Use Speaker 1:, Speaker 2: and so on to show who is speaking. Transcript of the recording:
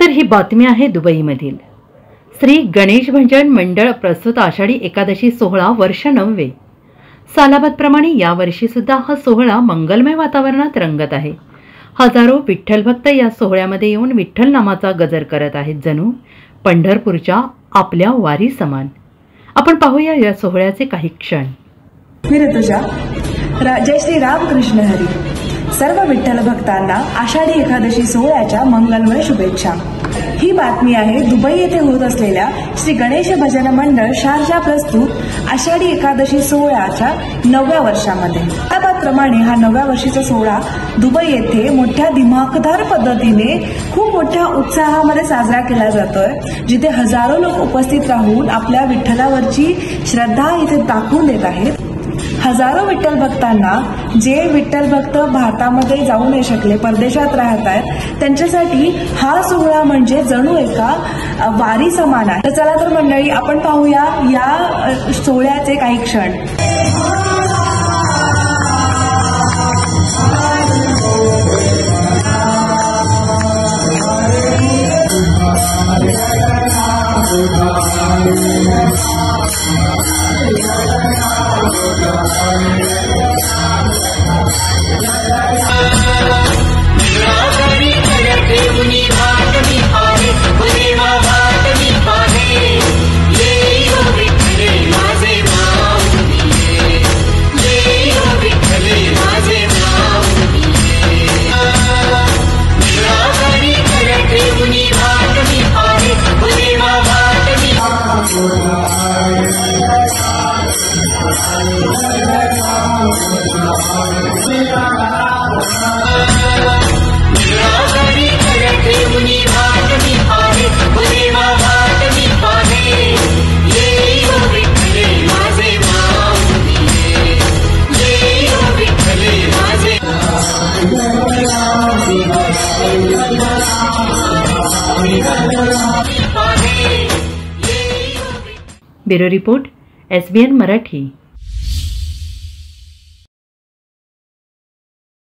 Speaker 1: तर ही बातमी आहे दुबईमधील श्री गणेश भजन मंडळ प्रस्तुत आषाढी एकादशी सोहळा वर्ष 9वे। सालाबादप्रमाणे यावर्षी सुद्धा हा सोहळा मंगलमय वातावरणात रंगत आहे। हजारो विठ्ठल भक्त या सोहळ्यामध्ये येऊन विठ्ठल नामाचा गजर करत आहेत, जणू पंढरपूरच्या आपल्या वारी समान। आपण पाहूया या सोहळ्याचे काही क्षण।
Speaker 2: जय श्री रामकृष्ण हरी। सर्व विठ्ठल भक्तांना आषाढी एकादशी सोहळ्याच्या मंगलमय शुभेच्छा। ही बातमी आहे दुबई येथे होत असलेल्या श्री गणेश भजन मंडळ शारजा प्रस्तुत आषाढी एकादशी सोहळ्याच्या 9व्या वर्षामध्ये। त्याप्रमाणे हा 9व्या वर्षीचा सोहळा दुबई येथे मोठ्या दिमाखदार पद्धतीने खूप मोठ्या उत्साहामध्ये साजरा केला जातोय, जिथे हजारो लोक उपस्थित राहून आपल्या विठ्ठलावरची श्रद्धा इथे दाखवून देत आहेत। हजारो विठ्ठल भक्तांना, जे विठ्ठल भक्त भारतामध्ये जाऊ नाही शकले, परदेशात राहत आहेत, त्यांच्यासाठी हा सोहळा म्हणजे जणू एका वारी समान आहे। तर चला तर मंडळी, आपण पाहूया या सोहळ्याचे काही क्षण।
Speaker 1: Bureau report, SBN Marathi.